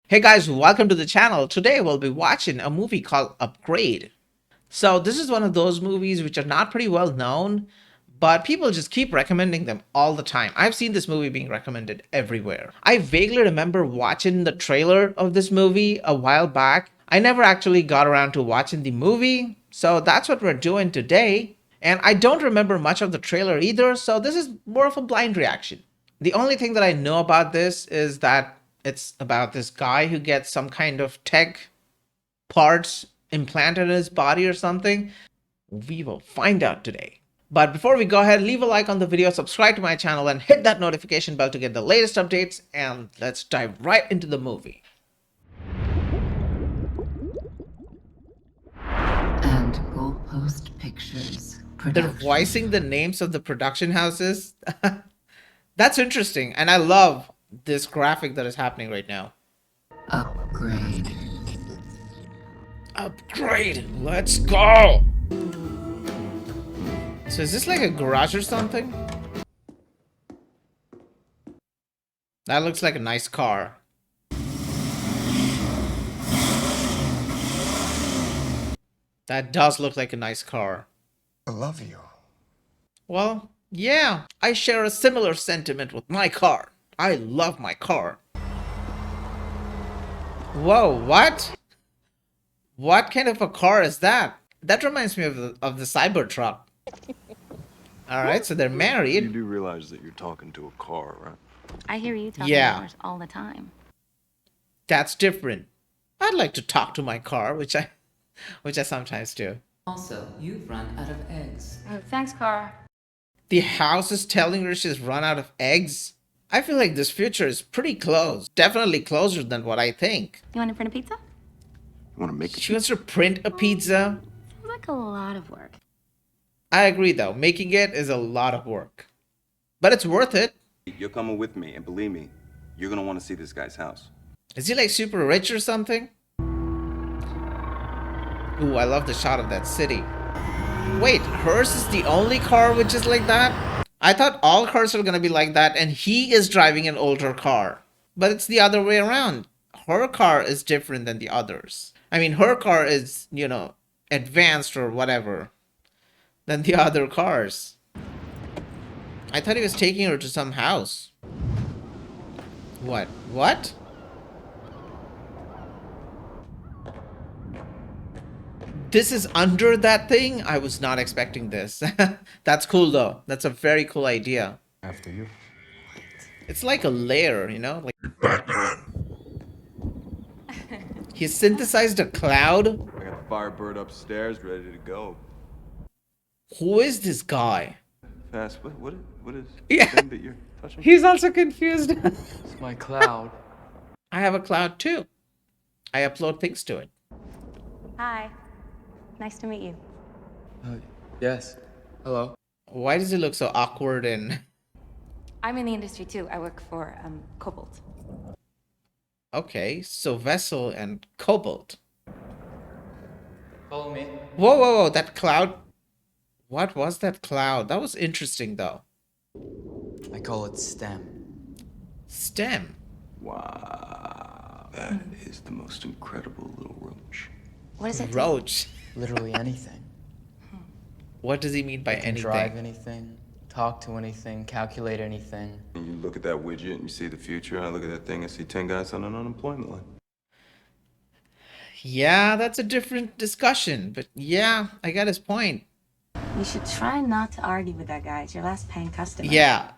Hey guys, welcome to the channel. Today we'll be watching a movie called Upgrade. So this is one of those movies which are not pretty well known, but people just keep recommending them all the time. I've seen this movie being recommended everywhere. I vaguely remember watching the trailer of this movie a while back. I never actually got around to watching the movie, so that's what we're doing today. And I don't remember much of the trailer either, so this is more of a blind reaction. The only thing that I know about this is that it's about this guy who gets some kind of tech parts implanted in his body or something. We will find out today. But before we go ahead, leave a like on the video, subscribe to my channel, and hit that notification bell to get the latest updates. And let's dive right into the movie. And Goalpost Pictures They're Production. voicing the names of the production houses. That's interesting. And I love this graphic that is happening right now. Upgrade. Upgrade. Let's go. So is this like a garage or something? That looks like a nice car. That does look like a nice car. I love you. Well, yeah, I share a similar sentiment with my car. I love my car. Whoa, what? What kind of a car is that? That reminds me of the Cybertruck. Alright, so they're You married. do realize that you're talking to a car, right? I hear you talking Yeah. to yours all the time. That's different. I'd like to talk to my car, which I sometimes do. Also, you've run out of eggs. Oh, thanks, Cara. The house is telling her she's run out of eggs. I feel like this future is pretty close. Definitely closer than what I think. You want to print a pizza? You want to make She wants to print a pizza. Sounds like a lot of work. I agree though, making it is a lot of work. But it's worth it. You're coming with me, and believe me, you're gonna want to see this guy's house. Is he like super rich or something? Ooh, I love the shot of that city. Wait, hers is the only car which is like that? I thought all cars are gonna be like that and he is driving an older car. But it's the other way around. Her car is different than the others. I mean, her car is, you know, advanced or whatever than the other cars. I thought he was taking her to some house. What? What? This is under that thing? I was not expecting this. That's cool though. That's a very cool idea. After you. It's like a layer, you know? Like he synthesized a cloud? I got a Firebird upstairs ready to go. Who is this guy? Fast. What is Yeah. the thing that you're touching? He's also confused. It's my cloud. I have a cloud too. I upload things to it. Hi. Nice to meet you. Yes. Hello. Why does he look so awkward and... I'm in the industry too. I work for Cobalt. Okay, so Vessel and Cobalt. Follow me. Whoa, whoa, whoa, that cloud... What was that cloud? That was interesting though. I call it STEM. STEM. Wow. That is the most incredible little roach. What does it do? Roach. Literally anything. What does he mean by Can anything? drive anything, talk to anything, calculate anything. And you look at that widget and you see the future. I look at that thing and see 10 guys on an unemployment line. Yeah, that's a different discussion, but yeah, I got his point. You should try not to argue with that guy. It's your last paying customer. Yeah,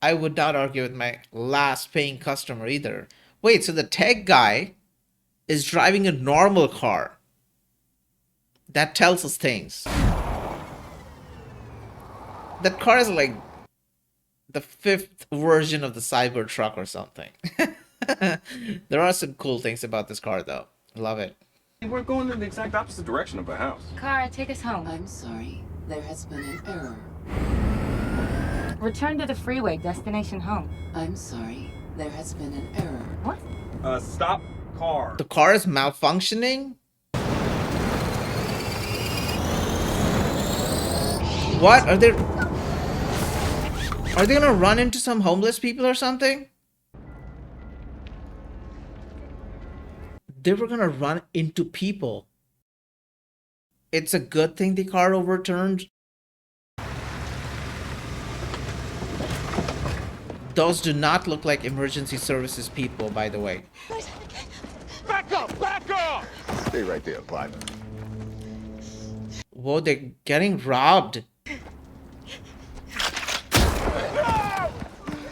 I would not argue with my last paying customer either. Wait, so the tech guy is driving a normal car. That tells us things. That car is like the 5th version of the Cybertruck or something. There are some cool things about this car though. Love it. We're going in the exact opposite direction of a house. Cara, take us home. I'm sorry, there has been an error. Return to the freeway, destination home. I'm sorry, there has been an error. What? Stop car. The car is malfunctioning? What? Are they gonna run into some homeless people or something? They were gonna run into people. It's a good thing the car overturned. Those do not look like emergency services people, by the way. Back up! Back up! Stay right there, partner. Whoa, they're getting robbed. No!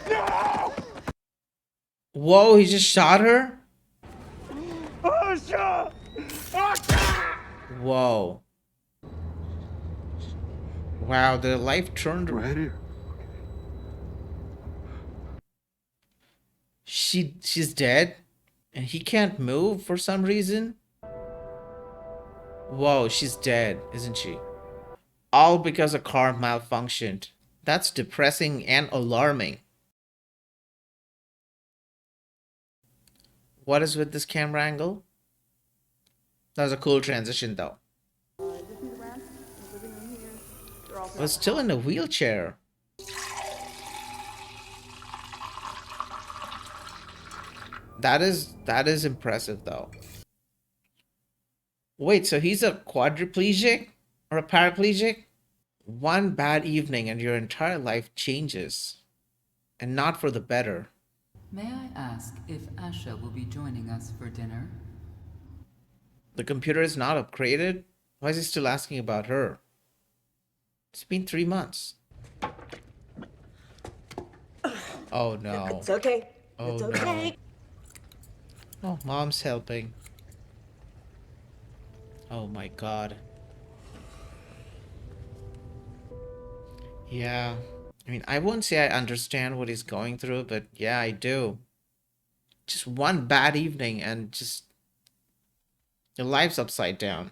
No! Whoa, he just shot her? Oh, shit! Oh, shit! Whoa. Wow, their life turned. Right here. She's dead? And he can't move for some reason? Whoa, she's dead, isn't she? All because a car malfunctioned. That's depressing and alarming. What is with this camera angle? That was a cool transition though. Was still in a wheelchair. That is impressive though. Wait, so he's a quadriplegic or a paraplegic? One bad evening and your entire life changes. And not for the better. May I ask if Asha will be joining us for dinner? The computer is not upgraded? Why is he still asking about her? It's been 3 months. Oh no. It's okay. Oh It's no. okay. Oh, mom's helping. Oh my god. Yeah. I mean, I won't say I understand what he's going through, but yeah, I do. Just one bad evening and just your life's upside down.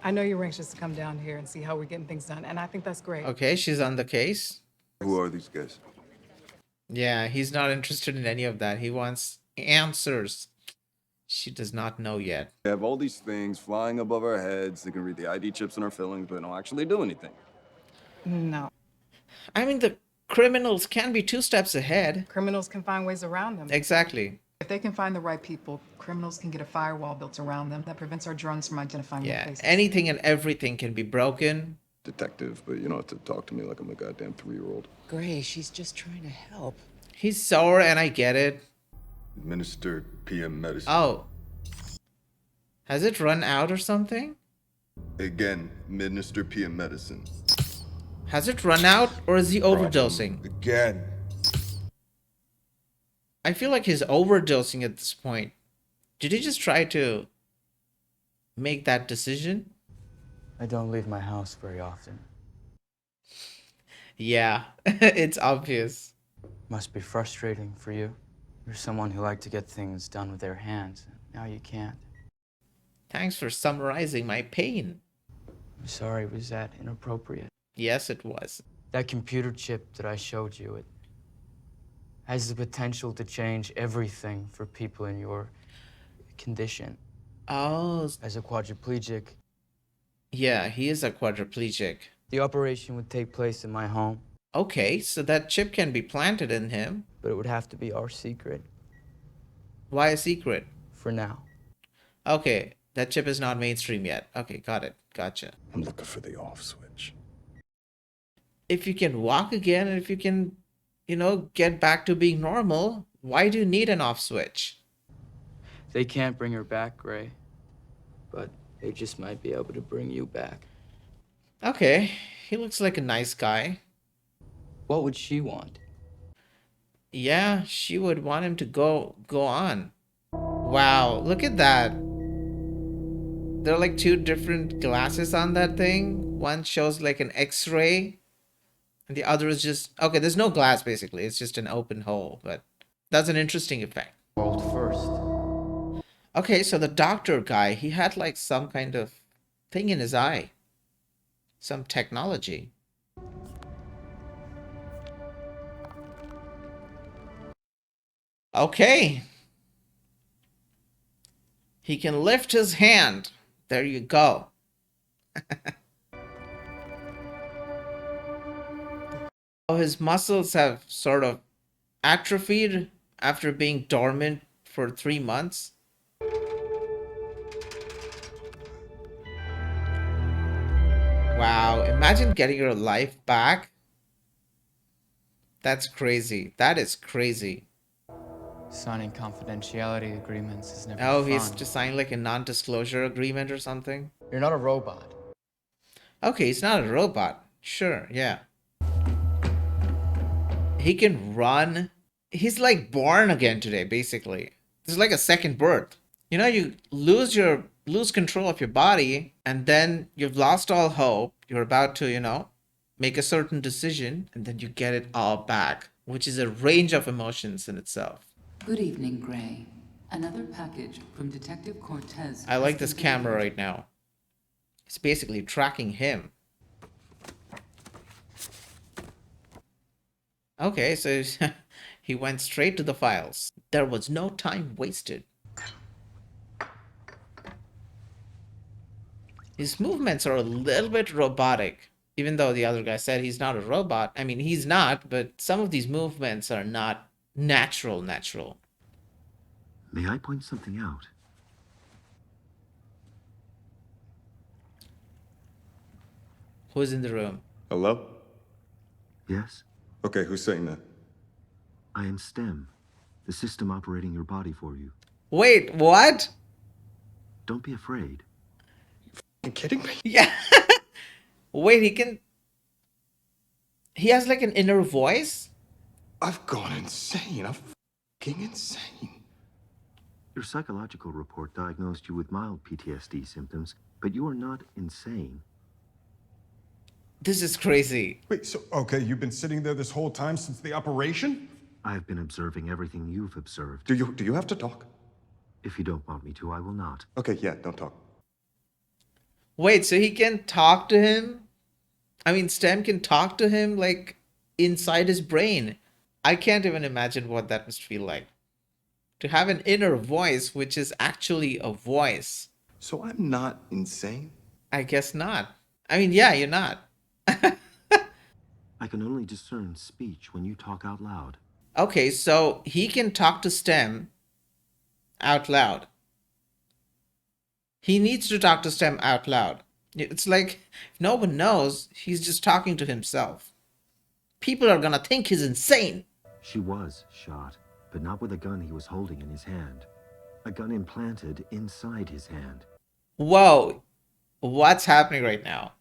I know you're anxious to come down here and see how we're getting things done, and I think that's great. Okay, she's on the case. Who are these guys? Yeah, he's not interested in any of that. He wants answers. She does not know yet. We have all these things flying above our heads. They can read the ID chips in our fillings, but they don't actually do anything. No. I mean, the criminals can be 2 steps ahead. Criminals can find ways around them. Exactly. If they can find the right people, criminals can get a firewall built around them that prevents our drones from identifying their Yeah, faces. anything and everything can be broken. Detective, but you don't have to talk to me like I'm a goddamn 3-year-old. Gray, she's just trying to help. He's sour and I get it. Administer PM medicine. Oh. Has it run out or something? Again, administer PM medicine. Has it run out or is he overdosing? Again. I feel like he's overdosing at this point. Did he just try to make that decision? I don't leave my house very often. Yeah, it's obvious. Must be frustrating for you. You're someone who liked to get things done with their hands. Now you can't. Thanks for summarizing my pain. I'm sorry, was that inappropriate? Yes, it was. That computer chip that I showed you, it has the potential to change everything for people in your condition. Oh, As a quadriplegic, yeah, he is a quadriplegic. the operation would take place in my home, Okay, so that chip can be planted in him. but it would have to be our secret Why a secret? for now. Okay, that chip is not mainstream yet. Okay, got it. Gotcha. I'm looking for the off switch. If you can walk again, and if you can, get back to being normal, why do you need an off switch? They can't bring her back, Gray, but they just might be able to bring you back. Okay, he looks like a nice guy. What would she want? Yeah, she would want him to go on. Wow, look at that. There are like 2 different glasses on that thing. One shows like an X-ray, and the other is just okay. There's no glass basically. It's just an open hole, but that's an interesting effect. World first. Okay, so the doctor guy, he had like some kind of thing in his eye, some technology. Okay. He can lift his hand. There you go. Oh, his muscles have sort of atrophied after being dormant for 3 months. Wow, imagine getting your life back. That's crazy. That is crazy. Signing confidentiality agreements is never Oh, fun. he has to sign like a non-disclosure agreement or something? You're not a robot. Okay, he's not a robot. Sure, yeah. He can run. He's like born again today, basically. This is like a second birth. You know, you lose control of your body, and then you've lost all hope. You're about to, make a certain decision, and then you get it all back, which is a range of emotions in itself. Good evening, Gray. Another package from Detective Cortez. I like this camera right now. It's basically tracking him. Okay, so he went straight to the files. There was no time wasted. His movements are a little bit robotic, even though the other guy said he's not a robot. I mean, he's not, but some of these movements are not natural. May I point something out? Who's in the room? Hello? Yes? Okay, who's saying that? I am STEM, the system operating your body for you. Wait, what? Don't be afraid. You kidding me? Yeah. Wait, he has like an inner voice? I've gone insane. I'm fucking insane. Your psychological report diagnosed you with mild PTSD symptoms, but you are not insane. This is crazy. Wait, so, okay, you've been sitting there this whole time since the operation? I have been observing everything you've observed. Do you have to talk? If you don't want me to, I will not. Okay, yeah, don't talk. Wait, so he can talk to him? I mean, STEM can talk to him like inside his brain. I can't even imagine what that must feel like. To have an inner voice, which is actually a voice. So I'm not insane? I guess not. I mean, yeah, you're not. I can only discern speech when you talk out loud. Okay, so he can talk to STEM out loud. He needs to talk to STEM out loud. It's like, if no one knows, he's just talking to himself. People are gonna think he's insane. She was shot, but not with a gun he was holding in his hand. A gun implanted inside his hand. Whoa, what's happening right now?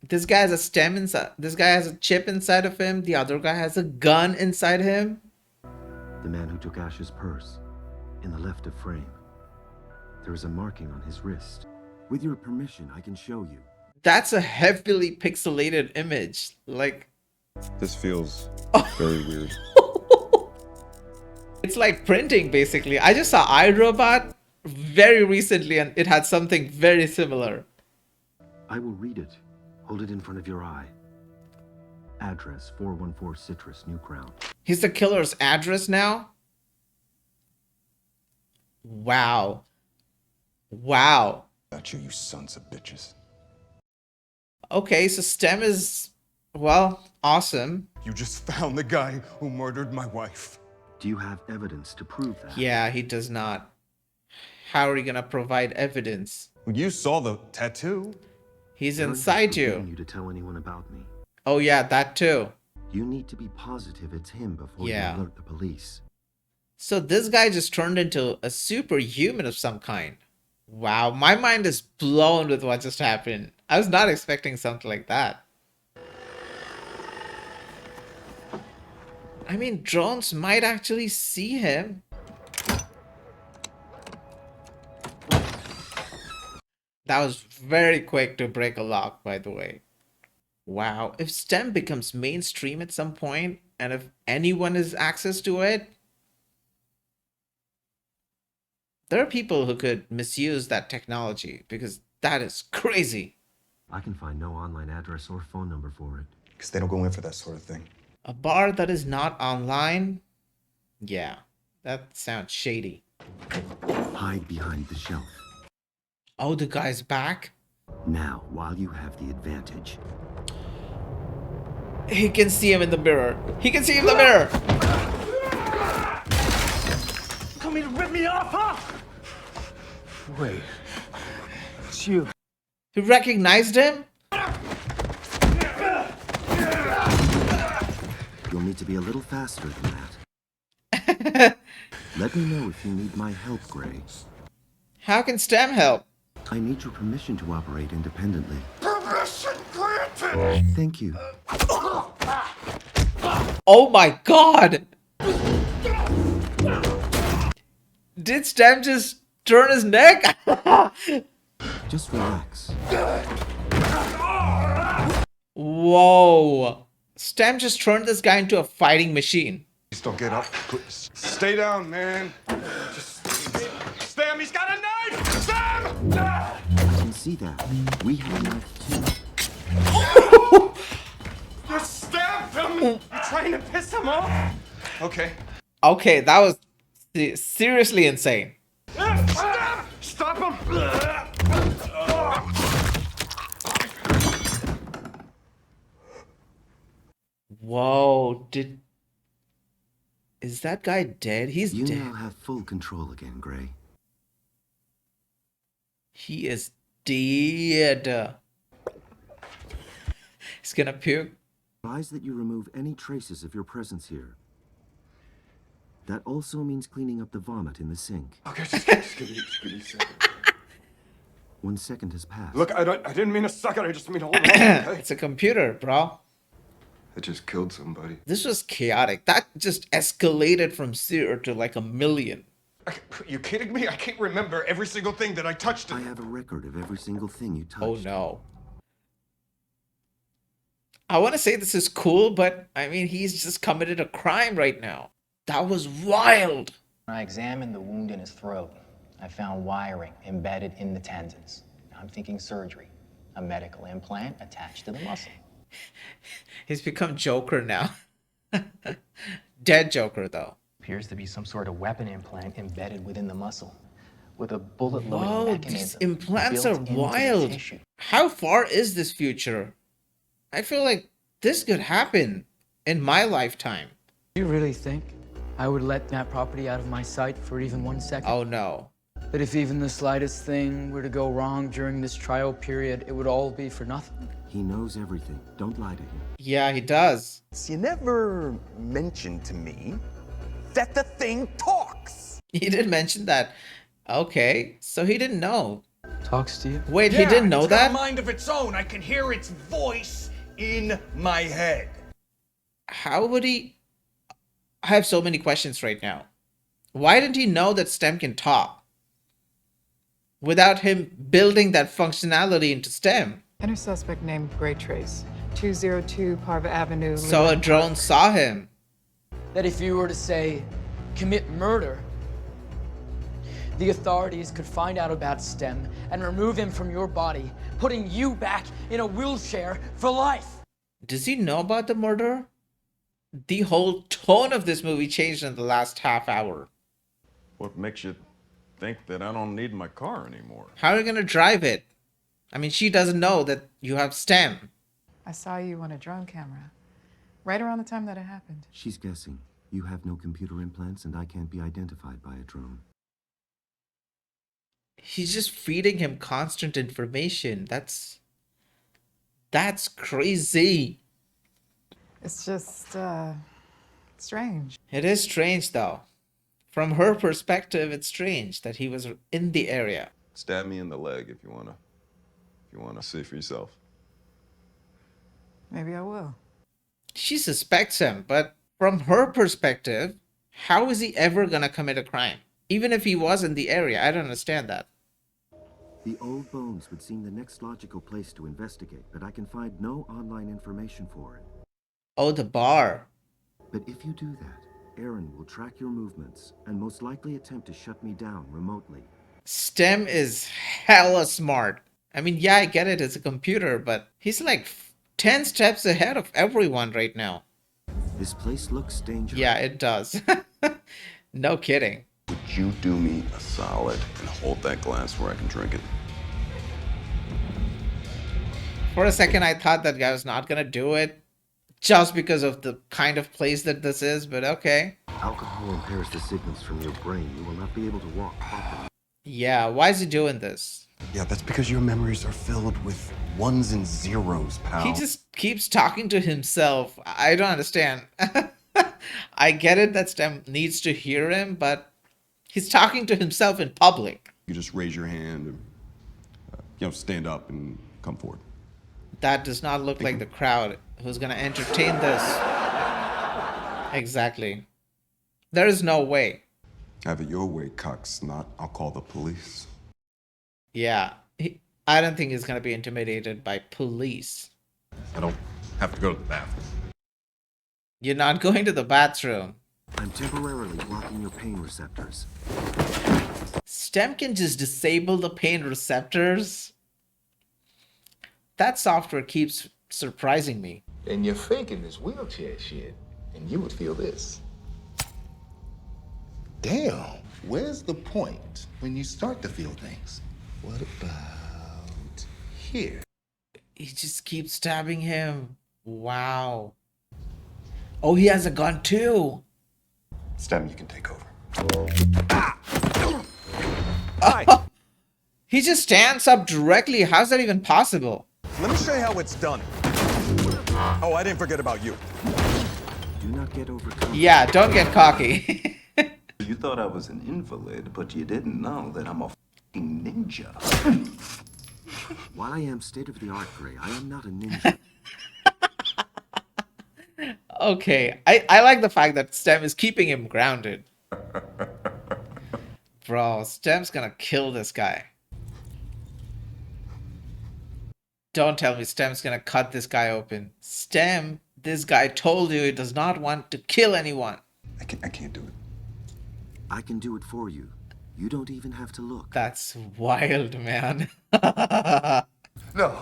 This guy has a stem inside. This guy has a chip inside of him. The other guy has a gun inside him. The man who took Ash's purse, in the left of frame. There is a marking on his wrist. With your permission, I can show you. That's a heavily pixelated image. Like, This feels very weird. it's like printing, basically. I just saw iRobot very recently, and it had something very similar. I will read it. Hold it in front of your eye. Address 414 Citrus, New Crown. He's the killer's address now? Wow. Wow. Got you, you sons of bitches. Okay, so STEM is, well, awesome. You just found the guy who murdered my wife. Do you have evidence to prove that? Yeah, he does not. How are you gonna provide evidence? You saw the tattoo. He's None inside is forbidding you. you to tell anyone about me. Oh yeah, that too. You need to be positive it's him before Yeah. you alert the police. So this guy just turned into a superhuman of some kind. Wow, my mind is blown with what just happened. I was not expecting something like that. I mean, drones might actually see him. That was very quick to break a lock, by the way. Wow, if STEM becomes mainstream at some point, and if anyone has access to it, there are people who could misuse that technology, because that is crazy. I can find no online address or phone number for it. Because they don't go in for that sort of thing. A bar that is not online? Yeah, that sounds shady. Hide behind the shelf. Oh, the guy's back? Now, while you have the advantage. He can see him in the mirror. He can see him in the mirror! Come here to rip me off, huh? Wait, it's you. He recognized him? You'll need to be a little faster than that. Let me know if you need my help, Gray. How can STEM help? I need your permission to operate independently. Permission granted! Thank you. Oh my god! Did STEM just turn his neck? Just relax. Whoa. STEM just turned this guy into a fighting machine. Please don't get up. Please. Stay down, man. Just... Stam, he's got a knife! Stam! I can see that. We have a knife too. You stabbed him! You trying to piss him off? Okay. Okay, that was seriously insane. Stam! Stop him! Whoa, is that guy dead? He's You dead. now have full control again, Gray. He is dead. He's gonna puke. Advise that you remove any traces of your presence here. That also means cleaning up the vomit in the sink. Okay, just give me a second. 1 second has passed. Look, I didn't mean a second, I just mean hold on, okay? It's a computer, bro. I just killed somebody. This was chaotic. That just escalated from 0 to like 1,000,000. You kidding me? I can't remember every single thing that I touched. I have a record of every single thing you touched. Oh no. I want to say this is cool, but I mean, he's just committed a crime right now. That was wild. When I examined the wound in his throat, I found wiring embedded in the tendons. I'm thinking surgery, a medical implant attached to the muscle. He's become Joker now. Dead Joker, though. Appears to be some sort of weapon implant embedded within the muscle, with a bullet-loaded Whoa, mechanism. these implants are built into the wild. tissue. How far is this future? I feel like this could happen in my lifetime. Do you really think I would let that property out of my sight for even 1 second? Oh no. That if even the slightest thing were to go wrong during this trial period, it would all be for nothing? He knows everything. Don't lie to him. Yeah, he does. You never mentioned to me that the thing talks. He did mention that. Okay, so he didn't know. Talks to you? Wait, he didn't know It's got that? a mind of its own. I can hear its voice in my head. How would he... I have so many questions right now. Why didn't he know that STEM can talk? Without him building that functionality into STEM. Enter suspect named Gray Trace, 202 Parva Avenue. So a Leland drone Park. saw him. That if you were to, say, commit murder, the authorities could find out about STEM and remove him from your body, putting you back in a wheelchair for life. Does he know about the murder? The whole tone of this movie changed in the last half hour. What makes you think that I don't need my car anymore? How are you gonna drive it? I mean, she doesn't know that you have STEM. I saw you on a drone camera, right around the time that it happened. She's guessing. You have no computer implants, and I can't be identified by a drone. He's just feeding him constant information. That's crazy. It's just, strange. It is strange, though. From her perspective, it's strange that he was in the area. Stab me in the leg if you wanna see for yourself. Maybe I will. She suspects him, but from her perspective, how is he ever gonna commit a crime? Even if he was in the area, I don't understand that. The old bones would seem the next logical place to investigate, but I can find no online information for it. Oh, the bar. But if you do that, Aaron will track your movements and most likely attempt to shut me down remotely. STEM is hella smart. I mean, yeah, I get it, it's a computer, but he's like 10 steps ahead of everyone right now. This place looks dangerous. Yeah, it does. No kidding. Would you do me a solid and hold that glass where I can drink it? For a second, I thought that guy was not gonna do it just because of the kind of place that this is, but okay. Alcohol impairs the signals from your brain. You will not be able to walk properly. Yeah, why is he doing this? Yeah, that's because your memories are filled with Ones and zeros, pal. He just keeps talking to himself. I don't understand. I get it that Stem needs to hear him, but he's talking to himself in public. You just raise your hand and, stand up and come forward. That does not look like the crowd who's going to entertain this. Exactly. There is no way. Have it your way, Cox. Not, I'll call the police. Yeah. I don't think he's going to be intimidated by police. I don't have to go to the bathroom. You're not going to the bathroom. I'm temporarily blocking your pain receptors. Stem can just disable the pain receptors. That software keeps surprising me. And you're faking this wheelchair shit, and you would feel this. Damn, where's the point when you start to feel things? What about here? He just keeps stabbing him. Wow. Oh, he has a gun too. Stem, you can take over. Oh, he just stands up directly. How's that even possible? Let me show you how it's done. Oh, I didn't forget about you. Do not get overcome. Yeah, don't get cocky. You thought I was an invalid, but you didn't know that I'm a f***ing ninja. While I am state-of-the-art, Gray, I am not a ninja. Okay, I like the fact that Stem is keeping him grounded. Bro, Stem's gonna kill this guy. Don't tell me Stem's gonna cut this guy open. Stem, this guy told you he does not want to kill anyone. I can't do it. I can do it for you. You don't even have to look. That's wild, man. No.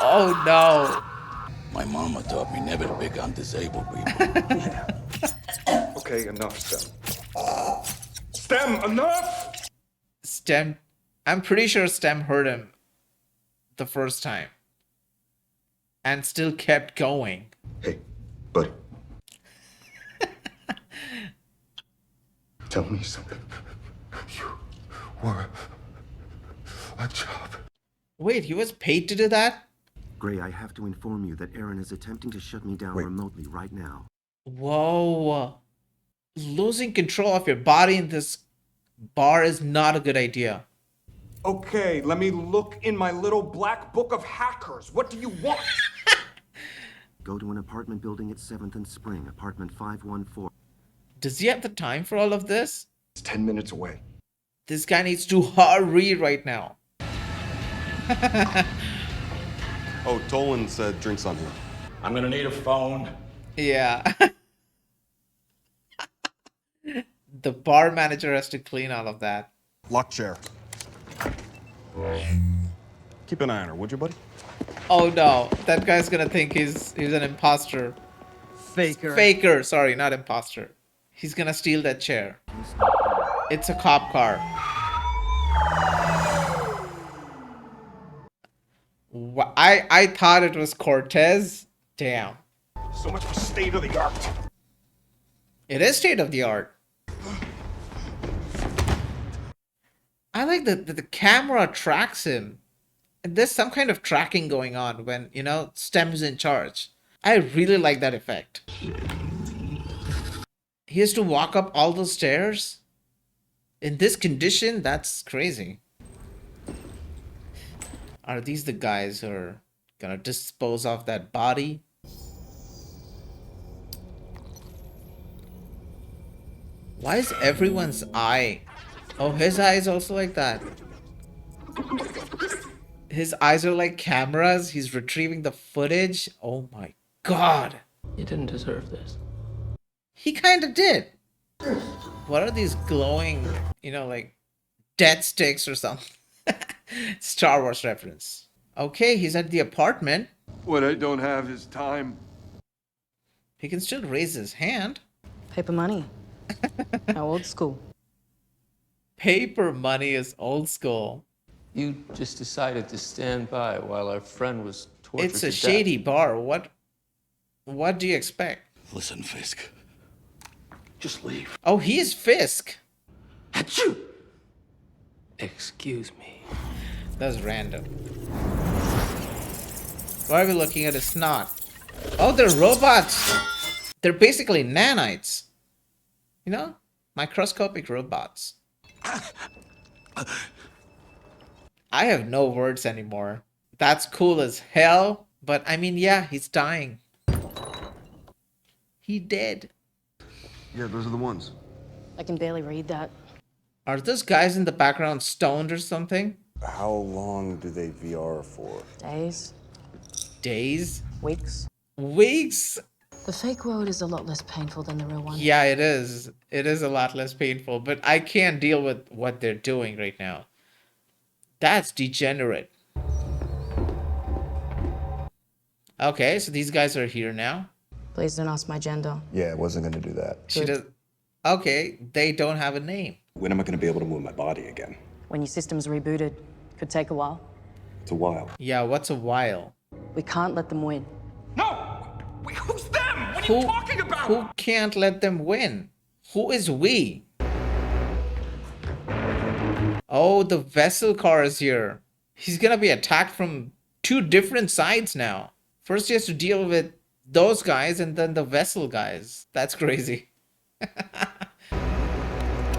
Oh no. My mama taught me never to pick on disabled people. Okay, enough, Stem. Stem, enough! Stem, I'm pretty sure Stem heard him the first time and still kept going. Hey, buddy. Tell me something. You were a job. Wait, he was paid to do that? Gray, I have to inform you that Aaron is attempting to shut me down remotely right now. Whoa. Losing control of your body in this bar is not a good idea. Okay, let me look in my little black book of hackers. What do you want? Go to an apartment building at 7th and Spring, apartment 514. Does he have the time for all of this? It's 10 minutes away. This guy needs to hurry right now. Oh, Tolan said drinks on him. I'm gonna need a phone. Yeah. The bar manager has to clean all of that. Lock chair. Keep an eye on her, would you, buddy? Oh no, that guy's gonna think he's an imposter. Faker, sorry, not imposter. He's gonna steal that chair. It's a cop car. I thought it was Cortez. Damn. So much for state of the art. It is state of the art. I like that the camera tracks him. And there's some kind of tracking going on when, Stem's in charge. I really like that effect. He has to walk up all those stairs? In this condition? That's crazy. Are these the guys who are gonna dispose of that body? Why is everyone's eye? Oh, his eye is also like that. His eyes are like cameras. He's retrieving the footage. Oh my god. You didn't deserve this. He kind of did. What are these glowing, like death sticks or something? Star Wars reference. Okay, he's at the apartment. What I don't have is time. He can still raise his hand. Paper money. How old school. Paper money is old school. You just decided to stand by while our friend was tortured It's a to shady death. bar. What do you expect? Listen, Fisk. Just leave. Oh, he is Fisk. Excuse me. That's random. Why are we looking at his snot? Oh, they're robots! They're basically nanites. You know? Microscopic robots. I have no words anymore. That's cool as hell, but I mean, yeah, he's dying. He dead. Yeah, those are the ones. I can barely read that. Are those guys in the background stoned or something? How long do they VR for? Days. Days? Weeks. Weeks? The fake world is a lot less painful than the real one. Yeah, it is. It is a lot less painful, but I can't deal with what they're doing right now. That's degenerate. Okay, so these guys are here now. Please don't ask my gender. Yeah, I wasn't gonna do that. She does. Okay, they don't have a name. When am I gonna be able to move my body again? When your system's rebooted. Could take a while. It's a while. Yeah, what's a while? We can't let them win. No! Wait, who's them? What are you talking about? Who can't let them win? Who is we? Oh, the vessel car is here. He's gonna be attacked from 2 different sides now. First he has to deal with those guys and then the vessel guys. That's crazy.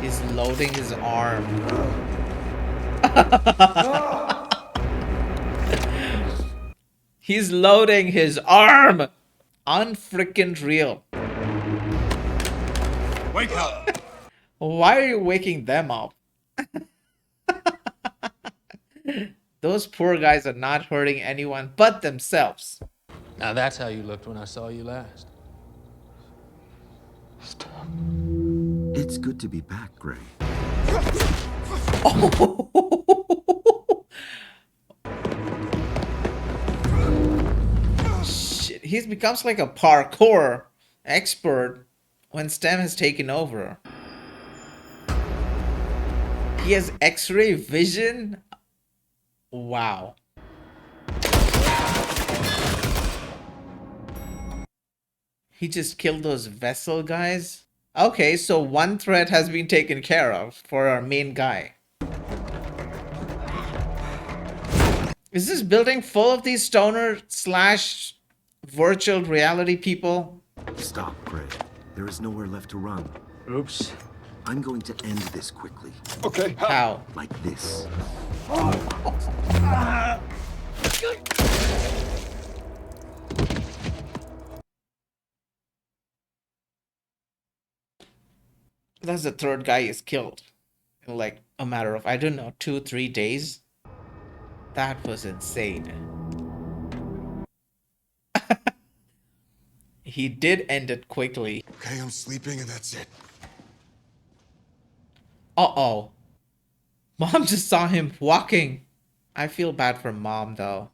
He's loading his arm. He's loading his arm. Unfreaking real. Wake up! Why are you waking them up? Those poor guys are not hurting anyone but themselves. Now that's how you looked when I saw you last. It's good to be back, Gray. Shit, he becomes like a parkour expert when STEM has taken over. He has X-ray vision. Wow. He just killed those vessel guys. Okay, so one threat has been taken care of for our main guy. Is this building full of these stoner slash virtual reality people? Stop, Gray. There is nowhere left to run. Oops. I'm going to end this quickly. Okay. How? Like this. That's the 3rd guy is killed in like a matter of, I don't know, 2-3 days. That was insane. He did end it quickly. Okay, I'm sleeping and that's it. Uh-oh. Mom just saw him walking. I feel bad for Mom, though.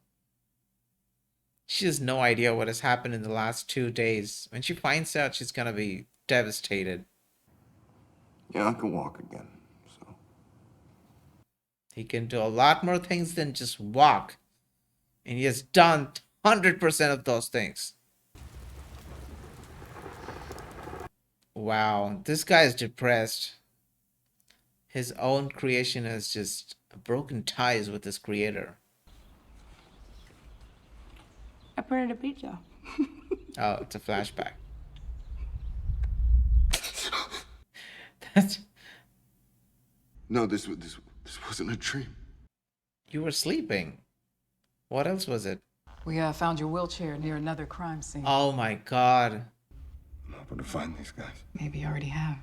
She has no idea what has happened in the last 2 days. When she finds out, she's gonna be devastated. Yeah, I can walk again, so. He can do a lot more things than just walk. And he has done 100% of those things. Wow, this guy is depressed. His own creation has just broken ties with his creator. I printed a pizza. Oh, it's a flashback. That's... No, this wasn't a dream. You were sleeping. What else was it? We found your wheelchair near another crime scene. Oh my god. I'm hoping to find these guys. Maybe you already have.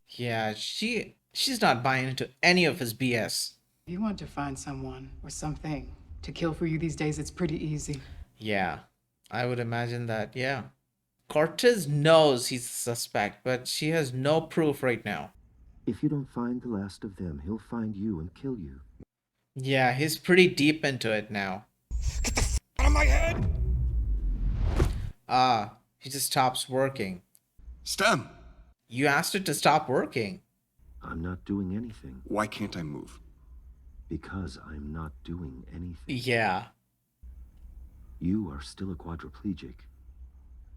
Yeah, she's not buying into any of his BS. If you want to find someone or something to kill for you these days, it's pretty easy. Yeah, I would imagine that, yeah. Cortez knows he's a suspect, but she has no proof right now. If you don't find the last of them, he'll find you and kill you. Yeah, he's pretty deep into it now. Get the f out of my head! Ah, he just stops working. STEM! You asked it to stop working. I'm not doing anything. Why can't I move? Because I'm not doing anything. Yeah. You are still a quadriplegic.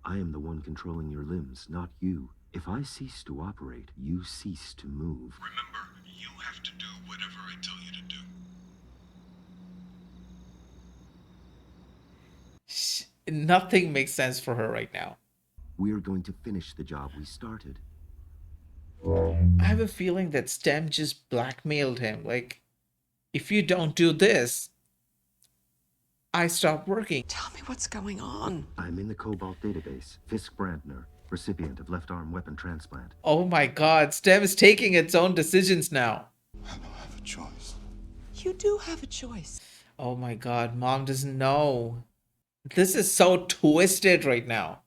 I am the one controlling your limbs, not you. If I cease to operate, you cease to move. Remember, you have to do whatever I tell you to do. Nothing makes sense for her right now. We're going to finish the job we started. I have a feeling that STEM just blackmailed him. Like, if you don't do this, I stop working. Tell me what's going on. I'm in the Cobalt database. Fisk Brandner, recipient of left arm weapon transplant. Oh my god, STEM is taking its own decisions now. I don't have a choice. You do have a choice. Oh my god, mom doesn't know. This is so twisted right now.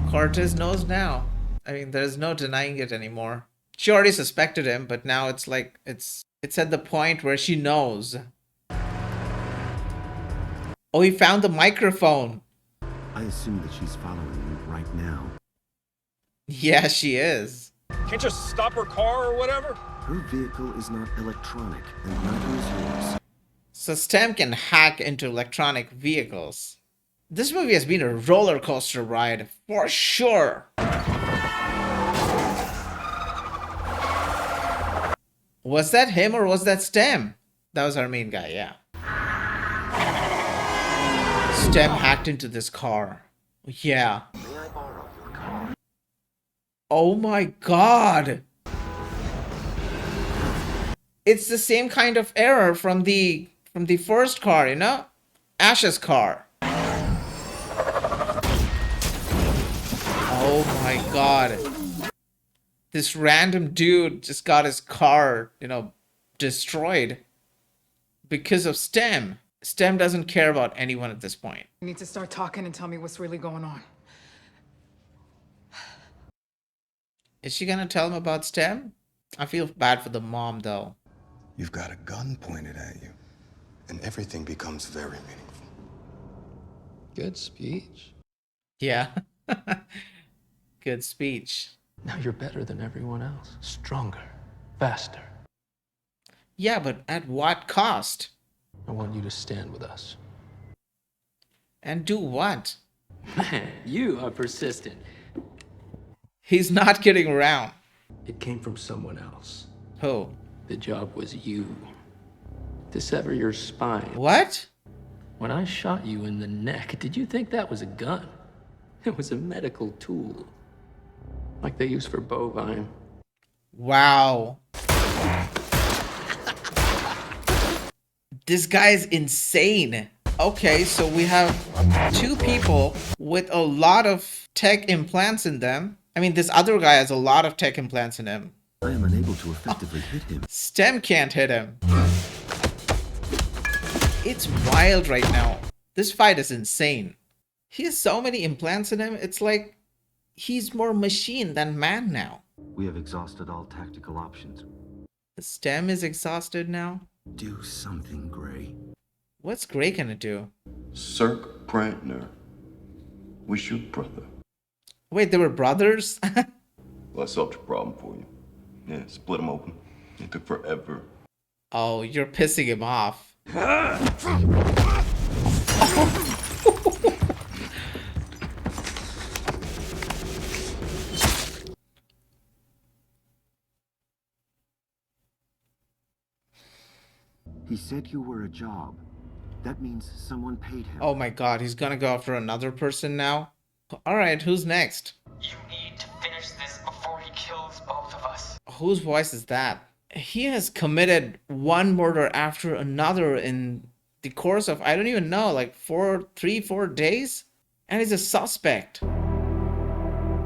Cortez knows now. I mean, there's no denying it anymore. She already suspected him, but now it's like, it's at the point where she knows. Oh, he found the microphone. I assume that she's following you right now. Yeah, she is. Can't just stop her car or whatever? Her vehicle is not electronic, and neither is yours. So STEM can hack into electronic vehicles. This movie has been a roller coaster ride for sure. Was that him or was that STEM? That was our main guy, yeah. STEM hacked into this car. Yeah. May I borrow your car? Oh my god. It's the same kind of error from the first car, you know? Ash's car. Oh my god. This random dude just got his car, you know, destroyed because of STEM. STEM doesn't care about anyone at this point. You need to start talking and tell me what's really going on. Is she gonna tell him about STEM? I feel bad for the mom though. You've got a gun pointed at you, and everything becomes very meaningful. Good speech. Yeah. Good speech. Now you're better than everyone else. Stronger. Faster. Yeah, but at what cost? I want you to stand with us. And do what? Man, you are persistent. He's not kidding around. It came from someone else. Who? The job was you. To sever your spine. What? When I shot you in the neck, did you think that was a gun? It was a medical tool. Like they use for bovine. Wow. This guy is insane. Okay, so we have two people with a lot of tech implants in them. I mean, this other guy has a lot of tech implants in him. I am unable to effectively hit him. STEM can't hit him. It's wild right now. This fight is insane. He has so many implants in him, it's like he's more machine than man now. We have exhausted all tactical options. The STEM is exhausted now. Do something, Gray. What's Gray gonna do? Cirque Brandner was your brother. Wait, they were brothers? Well, I solved your problem for you. Yeah, split them open. It took forever. Oh, you're pissing him off. He said you were a job. That means someone paid him. Oh my god, he's gonna go after another person now? Alright, who's next? You need to finish this before he kills both of us. Whose voice is that? He has committed one murder after another in the course of, I don't even know, like 4 days? And he's a suspect.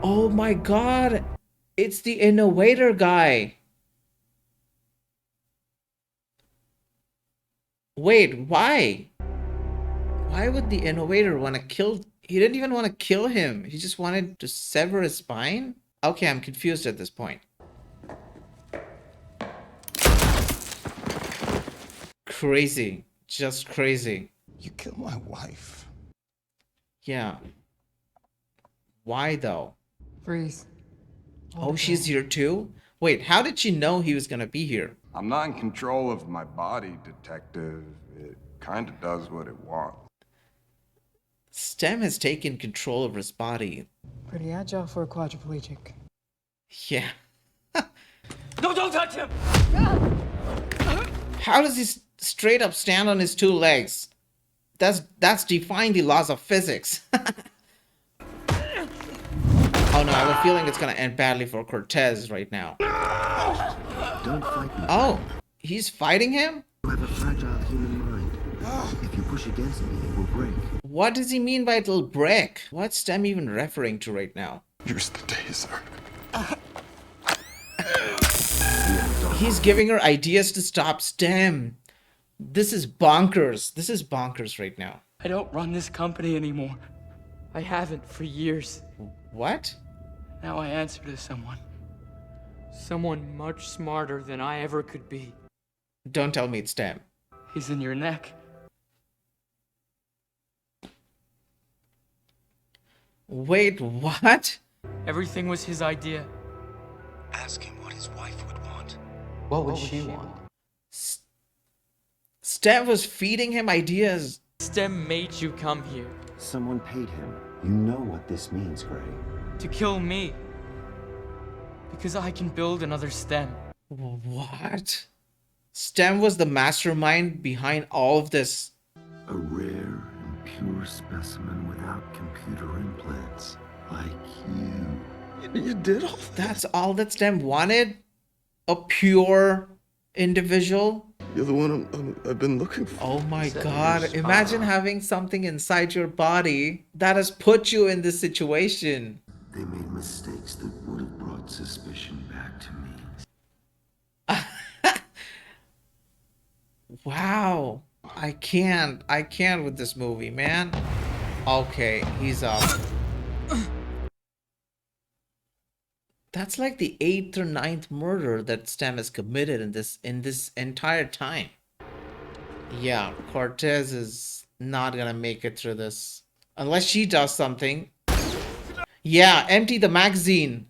Oh my god! It's the innovator guy! Wait, why? Why would the innovator want to kill... He didn't even want to kill him. He just wanted to sever his spine? Okay, I'm confused at this point. Crazy. Just crazy. You killed my wife. Yeah. Why though? Freeze. Oh, she's here too? Wait, how did she know he was gonna be here? I'm not in control of my body, detective. It kind of does what it wants. STEM has taken control of his body. Pretty agile for a quadriplegic. Yeah. No, don't touch him! How does he straight up stand on his two legs? That's defying the laws of physics. Oh no, I have a feeling it's gonna end badly for Cortez right now. Don't fight me. Oh, he's fighting him? You have a fragile human mind. If you push against me, it will break. What does he mean by it'll break? What's Stem even referring to right now? Use the taser. He's giving her ideas to stop Stem. This is bonkers. This is bonkers right now. I don't run this company anymore. I haven't for years. What? Now I answer to someone. Someone much smarter than I ever could be. Don't tell me it's Stem. He's in your neck. Wait, what? Everything was his idea. Ask him what his wife would want. What would she want? Stem was feeding him ideas. Stem made you come here. Someone paid him. You know what this means, Gray. To kill me. Because I can build another Stem. What? Stem was the mastermind behind all of this. A rare and pure specimen without computer implants. Like you. You did all that? That's all that Stem wanted? A pure individual? You're the one I've been looking for. Oh my god. Imagine having something inside your body that has put you in this situation. They made mistakes that would have brought suspicion back to me. Wow. I can't with this movie, man. Okay, he's up. That's like the 8th or 9th murder that Stem has committed in this entire time. Yeah, Cortez is not gonna make it through this. Unless she does something. Yeah, empty the magazine.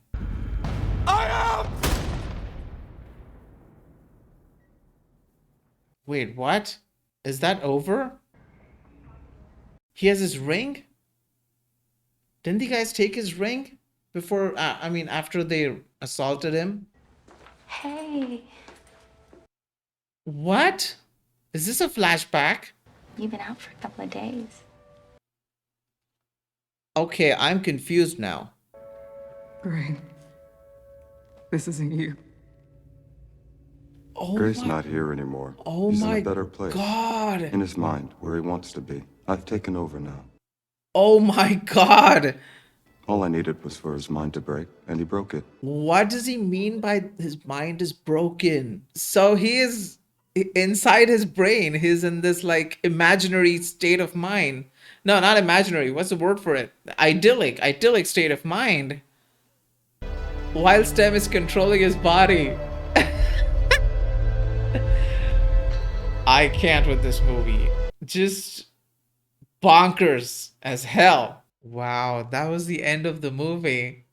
Wait, what? Is that over? He has his ring? Didn't the guys take his ring? Before, I mean, after they assaulted him? Hey, What? Is this a flashback? you've been out for a couple of days. Okay, I'm confused now. Gray, this isn't you. Oh Gray's my, not here anymore. oh He's in my a better place. god. In his mind, where he wants to be. I've taken over now. Oh my god. All I needed was for his mind to break, and he broke it. What does he mean by his mind is broken? So he is inside his brain. He's in this like imaginary state of mind. No, not imaginary. What's the word for it? Idyllic state of mind. While Stem is controlling his body. I can't with this movie. Just bonkers as hell. Wow, that was the end of the movie.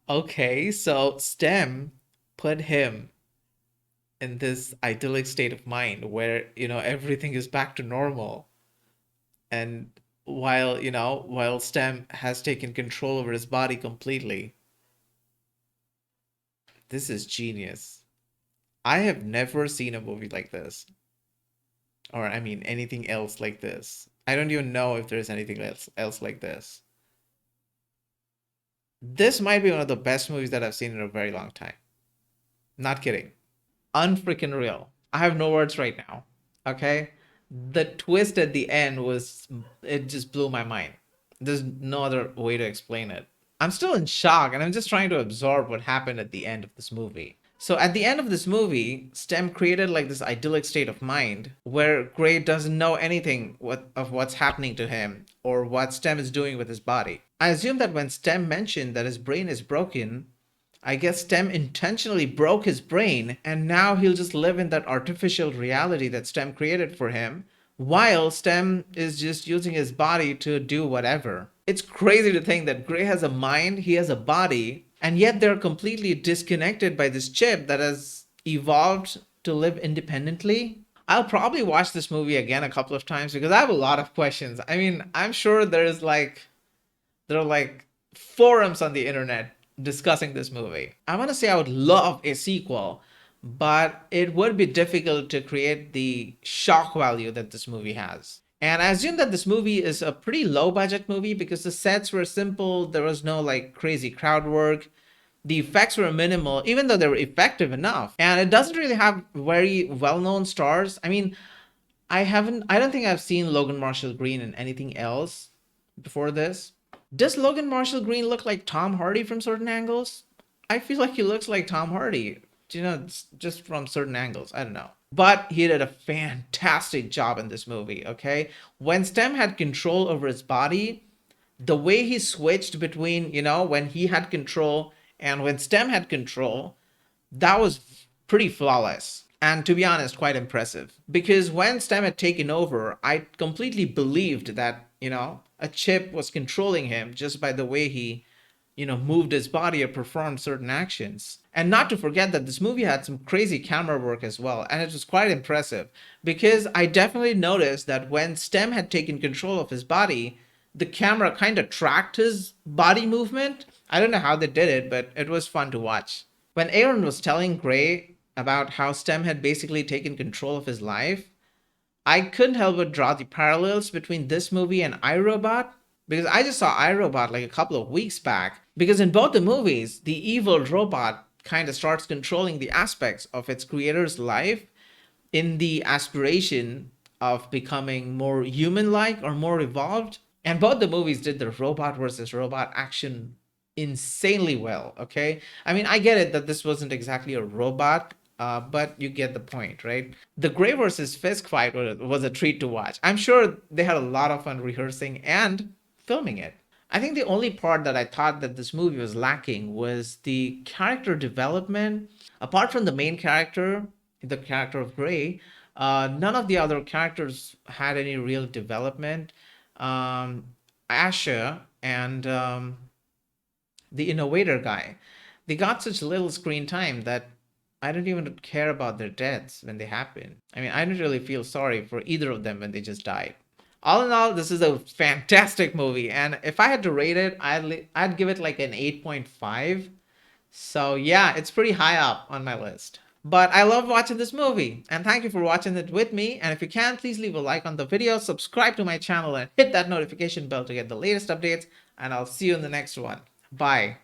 Okay, so Stem put him in this idyllic state of mind where, everything is back to normal. And while Stem has taken control over his body completely. This is genius. I have never seen a movie like this. Or, I mean, anything else like this. I don't even know if there's anything else like this. This might be one of the best movies that I've seen in a very long time. Not kidding. Unfreaking real. I have no words right now. Okay? The twist at the end it just blew my mind. There's no other way to explain it. I'm still in shock and I'm just trying to absorb what happened at the end of this movie. So at the end of this movie, Stem created like this idyllic state of mind where Gray doesn't know anything of what's happening to him or what Stem is doing with his body. I assume that when Stem mentioned that his brain is broken, I guess Stem intentionally broke his brain and now he'll just live in that artificial reality that Stem created for him while Stem is just using his body to do whatever. It's crazy to think that Gray has a mind, he has a body, and yet they're completely disconnected by this chip that has evolved to live independently. I'll probably watch this movie again a couple of times because I have a lot of questions. I mean, I'm sure there are like forums on the internet discussing this movie. I want to say I would love a sequel, but it would be difficult to create the shock value that this movie has. And I assume that this movie is a pretty low budget movie because the sets were simple, there was no like crazy crowd work. The effects were minimal, even though they were effective enough. And it doesn't really have very well-known stars. I mean, I don't think I've seen Logan Marshall-Green in anything else before this. Does Logan Marshall-Green look like Tom Hardy from certain angles? I feel like he looks like Tom Hardy, you know, just from certain angles. I don't know. But he did a fantastic job in this movie, okay? When Stem had control over his body, the way he switched between, you know, when he had control and when Stem had control, that was pretty flawless. And to be honest, quite impressive. Because when Stem had taken over, I completely believed that, you know, a chip was controlling him just by the way he, you know, moved his body or performed certain actions. And not to forget that this movie had some crazy camera work as well. And it was quite impressive because I definitely noticed that when Stem had taken control of his body, the camera kind of tracked his body movement. I don't know how they did it, but it was fun to watch. When Aaron was telling Gray about how Stem had basically taken control of his life, I couldn't help but draw the parallels between this movie and iRobot, because I just saw iRobot like a couple of weeks back. Because in both the movies, the evil robot kind of starts controlling the aspects of its creator's life in the aspiration of becoming more human-like or more evolved. And both the movies did the robot versus robot action insanely well, okay? I mean, I get it that this wasn't exactly a robot, but you get the point, right? The Gray versus Fisk fight was a treat to watch. I'm sure they had a lot of fun rehearsing and filming it. I think the only part that I thought that this movie was lacking was the character development. Apart from the main character, the character of Gray, none of the other characters had any real development. Asher and the innovator guy, they got such little screen time that I don't even care about their deaths when they happen. I mean, I didn't really feel sorry for either of them when they just died. All in all, this is a fantastic movie, and if I had to rate it, I'd give it like an 8.5. So yeah, it's pretty high up on my list. But I love watching this movie, and thank you for watching it with me. And if you can, please leave a like on the video, subscribe to my channel, and hit that notification bell to get the latest updates. And I'll see you in the next one. Bye.